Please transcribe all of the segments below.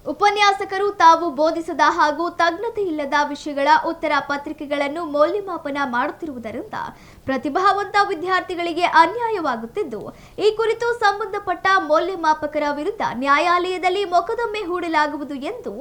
ಉಪನ್ಯಾಸಕರು ತಾವು ಬೋಧಿಸದ ಹಾಗೂ ತಜ್ಞತೆ ಇಲ್ಲದ ವಿಷಯಗಳ ಉತ್ತರ ಪತ್ರಿಕೆಗಳನ್ನು ಮೌಲ್ಯಮಾಪನ ಮಾಡುತ್ತಿರುವುದರಿಂದ ಪ್ರತಿಭಾವಂತ ವಿದ್ಯಾರ್ಥಿಗಳಿಗೆ ಅನ್ಯಾಯವಾಗುತ್ತಿದ್ದು, ಈ ಕುರಿತು ಸಂಬಂಧಪಟ್ಟ ಮೌಲ್ಯಮಾಪಕರ ವಿರುದ್ಧ ನ್ಯಾಯಾಲಯದಲ್ಲಿ ಮೊಕದ್ದಮೆ ಹೂಡಲಾಗುವುದು ಎಂದು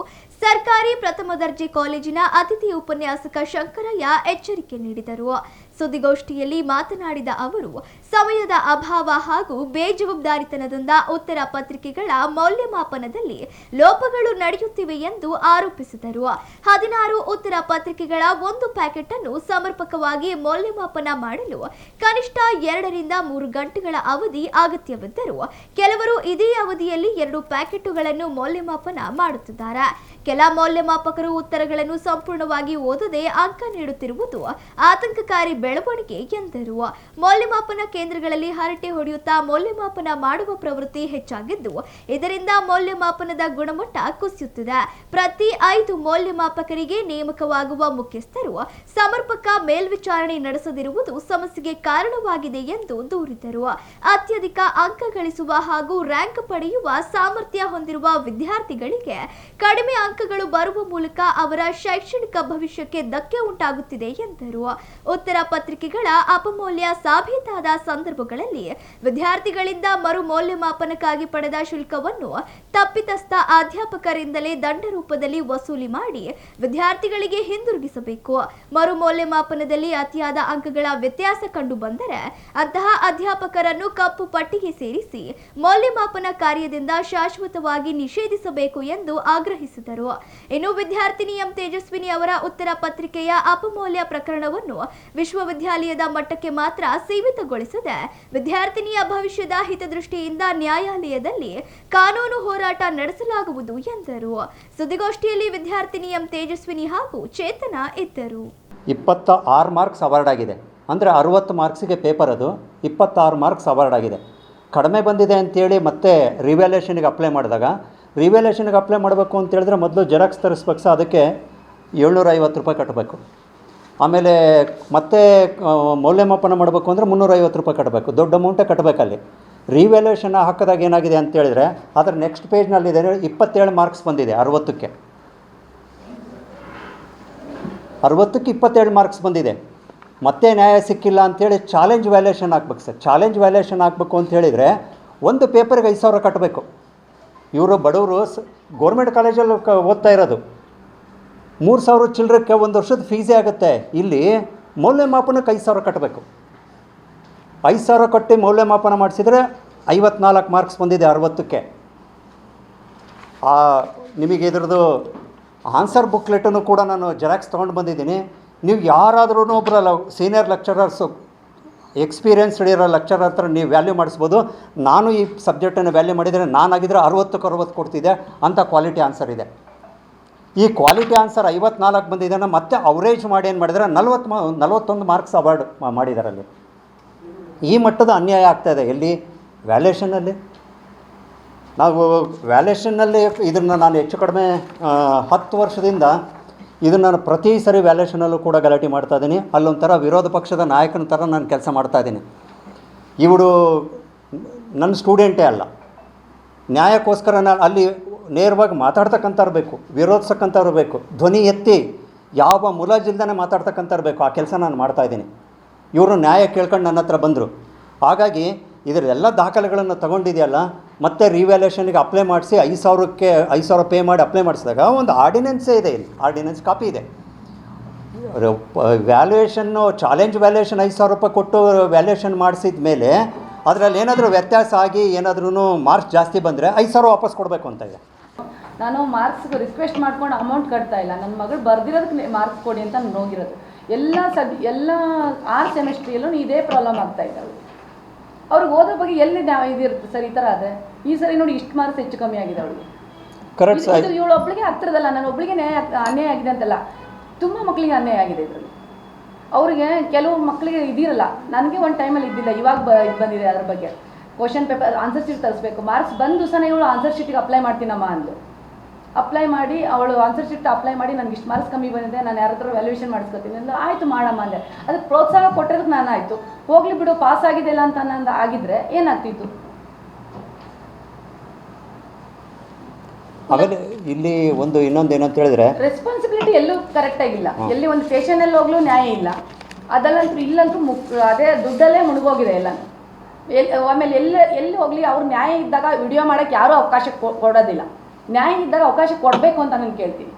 ಸರ್ಕಾರಿ ಪ್ರಥಮ ದರ್ಜೆ ಕಾಲೇಜಿನ ಅತಿಥಿ ಉಪನ್ಯಾಸಕ ಶಂಕರಯ್ಯ ಎಚ್ಚರಿಕೆ ನೀಡಿದರು. ಸುದ್ದಿಗೋಷ್ಠಿಯಲ್ಲಿ ಮಾತನಾಡಿದ ಅವರು, ಸಮಯದ ಅಭಾವ ಹಾಗೂ ಬೇಜವಾಬ್ದಾರಿತನದಿಂದ ಉತ್ತರ ಪತ್ರಿಕೆಗಳ ಮೌಲ್ಯಮಾಪನದಲ್ಲಿ ಲೋಪಗಳು ನಡೆಯುತ್ತಿವೆ ಎಂದು ಆರೋಪಿಸಿದರು. 16 ಉತ್ತರ ಪತ್ರಿಕೆಗಳ ಒಂದು ಪ್ಯಾಕೆಟ್ ಅನ್ನು ಸಮರ್ಪಕವಾಗಿ ಮೌಲ್ಯಮಾಪನ ಮಾಡಲು ಕನಿಷ್ಠ 2 ರಿಂದ 3 ಗಂಟೆಗಳ ಅವಧಿ ಅಗತ್ಯವಿದ್ದರೂ ಕೆಲವರು ಇದೇ ಅವಧಿಯಲ್ಲಿ 2 ಪ್ಯಾಕೆಟ್ಗಳನ್ನು ಮೌಲ್ಯಮಾಪನ ಮಾಡುತ್ತಿದ್ದಾರೆ. ಕೆಲ ಮೌಲ್ಯಮಾಪಕರು ಉತ್ತರಗಳನ್ನು ಸಂಪೂರ್ಣವಾಗಿ ಓದದೆ ಅಂಕ ನೀಡುತ್ತಿರುವುದು ಆತಂಕಕಾರಿ ಬೆಳವಣಿಗೆ ಎಂದರು. ಮೌಲ್ಯಮಾಪನ ಕೇಂದ್ರಗಳಲ್ಲಿ ಹರಟೆ ಹೊಡೆಯುತ್ತಾ ಮೌಲ್ಯಮಾಪನ ಮಾಡುವ ಪ್ರವೃತ್ತಿ ಹೆಚ್ಚಾಗಿದ್ದು, ಇದರಿಂದ ಮೌಲ್ಯಮಾಪನದ ಗುಣಮಟ್ಟ ಕುಸಿಯುತ್ತಿದೆ. ಪ್ರತಿ 5 ಮೌಲ್ಯಮಾಪಕರಿಗೆ ನೇಮಕವಾಗುವ ಮುಖ್ಯಸ್ಥರು ಸಮರ್ಪಕ ಮೇಲ್ವಿಚಾರಣೆ ನಡೆಸದಿರುವುದು ಸಮಸ್ಯೆಗೆ ಕಾರಣವಾಗಿದೆ ಎಂದು ದೂರಿದರು. ಅತ್ಯಧಿಕ ಅಂಕ ಗಳಿಸುವ ಹಾಗೂ ರ್ಯಾಂಕ್ ಪಡೆಯುವ ಸಾಮರ್ಥ್ಯ ಹೊಂದಿರುವ ವಿದ್ಯಾರ್ಥಿಗಳಿಗೆ ಕಡಿಮೆ ಅಂಕಗಳು ಬರುವ ಮೂಲಕ ಅವರ ಶೈಕ್ಷಣಿಕ ಭವಿಷ್ಯಕ್ಕೆ ಧಕ್ಕೆ ಉಂಟಾಗುತ್ತಿದೆ ಎಂದರು. ಉತ್ತರ ಪತ್ರಿಕೆಗಳ ಅಪಮೌಲ್ಯ ಸಾಬೀತಾದ ಸಂದರ್ಭಗಳಲ್ಲಿ ವಿದ್ಯಾರ್ಥಿಗಳಿಂದ ಮರು ಮೌಲ್ಯಮಾಪನಕ್ಕಾಗಿ ಪಡೆದ ಶುಲ್ಕವನ್ನು ತಪ್ಪಿತಸ್ಥ ಅಧ್ಯಾಪಕರಿಂದಲೇ ದಂಡ ರೂಪದಲ್ಲಿ ವಸೂಲಿ ಮಾಡಿ ವಿದ್ಯಾರ್ಥಿಗಳಿಗೆ ಹಿಂದಿರುಗಿಸಬೇಕು. ಮರು ಮೌಲ್ಯಮಾಪನದಲ್ಲಿ ಅತಿಯಾದ ಅಂಕಗಳ ವ್ಯತ್ಯಾಸ ಕಂಡು ಬಂದರೆ ಅಂತಹ ಅಧ್ಯಾಪಕರನ್ನು ಕಪ್ಪು ಪಟ್ಟಿಗೆ ಸೇರಿಸಿ ಮೌಲ್ಯಮಾಪನ ಕಾರ್ಯದಿಂದ ಶಾಶ್ವತವಾಗಿ ನಿಷೇಧಿಸಬೇಕು ಎಂದು ಆಗ್ರಹಿಸಿದರು. ಇನ್ನು ವಿದ್ಯಾರ್ಥಿನಿ ಎಂ ತೇಜಸ್ವಿನಿ ಅವರ ಉತ್ತರ ಪತ್ರಿಕೆಯ ಅಪಮೌಲ್ಯ ಪ್ರಕರಣವನ್ನು ವಿಶ್ವವಿದ್ಯಾಲಯದ ಮಟ್ಟಕ್ಕೆ ಮಾತ್ರ ಸೀಮಿತಗೊಳಿಸದೆ ವಿದ್ಯಾರ್ಥಿನಿಯ ಭವಿಷ್ಯದ ಹಿತದೃಷ್ಟಿಯಿಂದ ನ್ಯಾಯಾಲಯದಲ್ಲಿ ಕಾನೂನು ಹೋರಾಟ ನಡೆಸಲಾಗುವುದು ಎಂದರು. ಸುದ್ದಿಗೋಷ್ಠಿಯಲ್ಲಿ ವಿದ್ಯಾರ್ಥಿನಿ ಎಂ ತೇಜಸ್ವಿನಿ ಹಾಗೂ ಚೇತನ ಇದ್ದರು. 26 ಮಾರ್ಕ್ಸ್ ಅವಾರ್ಡ್ ಆಗಿದೆ. ಅಂದರೆ 60 ಮಾರ್ಕ್ಸಿಗೆ ಪೇಪರ್, ಅದು 26 ಮಾರ್ಕ್ಸ್ ಅವಾರ್ಡ್ ಆಗಿದೆ. ಕಡಿಮೆ ಬಂದಿದೆ ಅಂತೇಳಿ ಮತ್ತೆ ರಿವ್ಯಾಲ್ಯೂಷನ್ಗೆ ಅಪ್ಲೈ ಮಾಡಿದಾಗ, ರಿವ್ಯಾಲ್ಯೂಷನ್ಗೆ ಅಪ್ಲೈ ಮಾಡಬೇಕು ಅಂತ ಹೇಳಿದ್ರೆ ಮೊದಲು ಜೆರಾಕ್ಸ್ ತರಿಸ್ಬೇಕು, ಅದಕ್ಕೆ 750 ರೂಪಾಯಿ ಕಟ್ಟಬೇಕು. ಆಮೇಲೆ ಮತ್ತೆ ಮೌಲ್ಯಮಾಪನ ಮಾಡಬೇಕು ಅಂದರೆ 350 ರೂಪಾಯಿ ಕಟ್ಟಬೇಕು. ದೊಡ್ಡ ಅಮೌಂಟೇ ಕಟ್ಟಬೇಕಲ್ಲಿ. ರಿವ್ಯಾಲ್ಯೂಷನ್ ಹಾಕಿದಾಗ ಏನಾಗಿದೆ ಅಂತೇಳಿದರೆ ಅದರ ನೆಕ್ಸ್ಟ್ ಪೇಜ್ನಲ್ಲಿದೆ 27 ಮಾರ್ಕ್ಸ್ ಬಂದಿದೆ 60ಕ್ಕೆ 27 ಮಾರ್ಕ್ಸ್ ಬಂದಿದೆ. ಮತ್ತೆ ನ್ಯಾಯ ಸಿಕ್ಕಿಲ್ಲ ಅಂಥೇಳಿ ಚಾಲೆಂಜ್ ವ್ಯಾಲ್ಯೂಷನ್ ಹಾಕ್ಬೇಕು ಸರ್. ಚಾಲೆಂಜ್ ವ್ಯಾಲ್ಯೂಷನ್ ಹಾಕಬೇಕು ಅಂತ ಹೇಳಿದರೆ ಒಂದು ಪೇಪರ್ಗೆ 5,000 ಕಟ್ಟಬೇಕು. ಇವರು ಬಡವರು ಗೌರ್ಮೆಂಟ್ ಕಾಲೇಜಲ್ಲಿ ಓದ್ತಾ ಇರೋದು. 3,000 ಚಿಲ್ಲರಕ್ಕೆ ಒಂದು ವರ್ಷದ ಫೀಸೇ ಆಗುತ್ತೆ. ಇಲ್ಲಿ ಮೌಲ್ಯಮಾಪನಕ್ಕೆ 5,000 ಕಟ್ಟಬೇಕು. 5,000 ಕಟ್ಟಿ ಮೌಲ್ಯಮಾಪನ ಮಾಡಿಸಿದರೆ 54 ಮಾರ್ಕ್ಸ್ ಬಂದಿದೆ 60ಕ್ಕೆ. ನಿಮಗೆ ಇದ್ರದ್ದು ಆನ್ಸರ್ ಬುಕ್ಲೆಟನ್ನು ಕೂಡ ನಾನು ಜೆರಾಕ್ಸ್ ತೊಗೊಂಡು ಬಂದಿದ್ದೀನಿ. ನೀವು ಯಾರಾದ್ರೂ ಒಬ್ಬರಲ್ಲ ಸೀನಿಯರ್ ಲೆಕ್ಚರರ್ಸು, ಎಕ್ಸ್ಪೀರಿಯನ್ಸ್ಡ್ ಇರೋ ಲೆಕ್ಚರರ್ ಹತ್ರ ನೀವು ವ್ಯಾಲ್ಯೂ ಮಾಡಿಸ್ಬೋದು. ನಾನು ಈ ಸಬ್ಜೆಕ್ಟನ್ನು ವ್ಯಾಲ್ಯೂ ಮಾಡಿದರೆ ನಾನಾಗಿದ್ದರೆ 60ಕ್ಕೆ 60 ಕೊಡ್ತಿದ್ದೆ. ಅಂಥ ಕ್ವಾಲಿಟಿ ಆನ್ಸರ್ ಇದೆ. ಈ ಕ್ವಾಲಿಟಿ ಆನ್ಸರ್ 54 ಬಂದಿದೆ. ಮತ್ತೆ ಅವರೇಜ್ ಮಾಡಿ ಏನು ಮಾಡಿದರೆ 41 ಮಾರ್ಕ್ಸ್ ಅವಾರ್ಡ್ ಮಾಡಿದಾರಲ್ಲಿ. ಈ ಮಟ್ಟದ ಅನ್ಯಾಯ ಆಗ್ತಾಯಿದೆ. ಎಲ್ಲಿ? ವ್ಯಾಲ್ಯೂಷನ್ನಲ್ಲಿ. ನಾವು ವ್ಯಾಲ್ಯೂಷನ್ನಲ್ಲಿ ಇದನ್ನು ನಾನು ಹೆಚ್ಚು ಕಡಿಮೆ 10 ವರ್ಷದಿಂದ ಇದನ್ನು ನಾನು ಪ್ರತಿ ಸರಿ ವ್ಯಾಲ್ಯೂಷನಲ್ಲೂ ಕೂಡ ಗಲಾಟೆ ಮಾಡ್ತಾಯಿದ್ದೀನಿ. ಅಲ್ಲೊಂಥರ ವಿರೋಧ ಪಕ್ಷದ ನಾಯಕನ ಥರ ನಾನು ಕೆಲಸ ಮಾಡ್ತಾಯಿದ್ದೀನಿ. ಇವಳು ನನ್ನ ಸ್ಟೂಡೆಂಟೇ ಅಲ್ಲ. ನ್ಯಾಯಕ್ಕೋಸ್ಕರ ನಾನು ಅಲ್ಲಿ ನೇರವಾಗಿ ಮಾತಾಡ್ತಕ್ಕಂಥವ್ರು ಬೇಕು, ವಿರೋಧಿಸಕ್ಕಂಥವ್ರು ಬೇಕು, ಧ್ವನಿ ಎತ್ತಿ ಯಾವ ಮುಲಾಜಿಲ್ದೇ ಮಾತಾಡ್ತಕ್ಕಂಥವ್ರು ಬೇಕು. ಆ ಕೆಲಸ ನಾನು ಮಾಡ್ತಾಯಿದ್ದೀನಿ. ಇವರು ನ್ಯಾಯ ಕೇಳ್ಕೊಂಡು ನನ್ನ ಹತ್ರ ಬಂದರು. ಹಾಗಾಗಿ ಇದರೆಲ್ಲ ದಾಖಲೆಗಳನ್ನು ತಗೊಂಡಿದೆಯಲ್ಲ, ಮತ್ತೆ ರಿವ್ಯಾಲ್ಯೂಷನ್ಗೆ ಅಪ್ಲೈ ಮಾಡಿಸಿ 5,000 ಪೇ ಮಾಡಿ ಅಪ್ಲೈ ಮಾಡಿಸಿದಾಗ ಒಂದು ಆರ್ಡಿನೆನ್ಸೇ ಇದೆ. ಇಲ್ಲಿ ಆರ್ಡಿನೆನ್ಸ್ ಕಾಪಿ ಇದೆ. ವ್ಯಾಲ್ಯೂಯೇಷನ್ನು ಚಾಲೆಂಜ್ ವ್ಯಾಲ್ಯೂಯೇಷನ್ 5,000 ರೂಪಾಯಿ ಕೊಟ್ಟು ವ್ಯಾಲ್ಯೂಯೇಷನ್ ಮಾಡಿಸಿದ ಮೇಲೆ ಅದರಲ್ಲಿ ಏನಾದರೂ ವ್ಯತ್ಯಾಸ ಆಗಿ ಏನಾದ್ರೂ ಮಾರ್ಕ್ಸ್ ಜಾಸ್ತಿ ಬಂದರೆ 5,000 ವಾಪಸ್ ಕೊಡಬೇಕು ಅಂತ ಇದೆ. ನಾನು ಮಾರ್ಕ್ಸ್ಗೆ ರಿಕ್ವೆಸ್ಟ್ ಮಾಡ್ಕೊಂಡು ಅಮೌಂಟ್ ಕಟ್ತಾ ಇಲ್ಲ. ನನ್ನ ಮಗಳು ಬರ್ದಿರೋದಕ್ಕೆ ಮಾರ್ಕ್ಸ್ ಕೊಡಿ ಅಂತ ನಾನು ಹೋಗಿರೋದು. ಎಲ್ಲ 6 ಸೆಮಿಸ್ಟ್ರಿಯಲ್ಲೂ ಇದೇ ಪ್ರಾಬ್ಲಮ್ ಆಗ್ತಾ ಇದ್ದಾವೆ. ಅವ್ರಿಗೆ ಓದೋ ಬಗ್ಗೆ ಎಲ್ಲಿ ಇದಿರುತ್ತೆ ಸರ್? ಈ ಥರ ಆದರೆ ಈ ಸರಿ ನೋಡಿ ಇಷ್ಟು ಮಾರ್ಕ್ಸ್ ಹೆಚ್ಚು ಕಮ್ಮಿ ಆಗಿದೆ ಅವಳಿಗೆ. ಕರೆಕ್ಟ್. ಇವಳು ಒಬ್ಬಳಿಗೆ ಆಗ್ತಿರೋದಲ್ಲ, ನಾನು ಒಬ್ಬಳಿಗೆ ಅನ್ಯಾಯ ಆಗಿದೆ ಅಂತಲ್ಲ, ತುಂಬ ಮಕ್ಕಳಿಗೆ ಅನ್ಯಾಯ ಆಗಿದೆ ಇದರಲ್ಲಿ. ಅವರಿಗೆ ಕೆಲವು ಮಕ್ಕಳಿಗೆ ಇದಿರಲ್ಲ. ನನಗೆ ಒಂದು ಟೈಮಲ್ಲಿ ಇದ್ದಿಲ್ಲ, ಇವಾಗ ಬಂದಿದೆ. ಅದ್ರ ಬಗ್ಗೆ ಕ್ವಶನ್ ಪೇಪರ್ ಆನ್ಸರ್ ಶೀಟ್ ತರಿಸ್ಬೇಕು. ಮಾರ್ಕ್ಸ್ ಬಂದ ದಿವಸನೇ ಇವಳು ಆನ್ಸರ್ ಶೀಟಿಗೆ ಅಪ್ಲೈ ಮಾಡ್ತೀನಮ್ಮ ಅಂದು ಅಪ್ಲೈ ಮಾಡಿ, ಅವಳು ಆನ್ಸರ್ ಶೀಟ್ ಅಪ್ಲೈ ಮಾಡಿ ನನಗೆ ಇಷ್ಟು ಮಾರ್ಕ್ಸ್ ಕಮ್ಮಿ ಬಂದಿದೆ, ನಾನು ಯಾರ ಹತ್ರ ವ್ಯಾಲ್ಯೂಯೇಷನ್ ಮಾಡಿಸ್ಕೊತೀನಿ ಅಂದ್ರೆ ಆಯಿತು ಮಾಡಮ್ಮ ಅಂದೆ. ಅದಕ್ಕೆ ಪ್ರೋತ್ಸಾಹ ಕೊಟ್ಟಿರೋದಕ್ಕೆ ನಾನು ಆಯಿತು, ಹೋಗ್ಲಿ ಬಿಡು ಪಾಸ್ ಆಗಿದೆಯಲ್ಲ ಅಂತ ನಂದು ಆಗಿದ್ರೆ ಏನಾಗ್ತಿತ್ತು? ಆಮೇಲೆ ಇಲ್ಲಿ ಒಂದು ಇನ್ನೊಂದು ಏನಂತ ಹೇಳಿದ್ರೆ ರೆಸ್ಪಾನ್ಸಿಬಿಲಿಟಿ ಎಲ್ಲೂ ಕರೆಕ್ಟ್ ಆಗಿಲ್ಲ. ಎಲ್ಲಿ ಒಂದು ಸ್ಟೇಷನಲ್ಲಿ ಹೋಗ್ಲೂ ನ್ಯಾಯ ಇಲ್ಲ, ಅದಲ್ಲಂತೂ ಇಲ್ಲಂತೂ ಅದೇ ದುಡ್ಡಲ್ಲೇ ಮುಳುಗೋಗಿದೆ ಎಲ್ಲ. ಆಮೇಲೆ ಎಲ್ಲಿ ಹೋಗಲಿ ಅವ್ರು ನ್ಯಾಯ ಇದ್ದಾಗ ವಿಡಿಯೋ ಮಾಡೋಕ್ಕೆ ಯಾರೂ ಅವಕಾಶ ಕೊಡೋದಿಲ್ಲ. ನ್ಯಾಯ ಇದ್ದಾಗ ಅವಕಾಶ ಕೊಡಬೇಕು ಅಂತ ನಾನು ಕೇಳ್ತೀನಿ.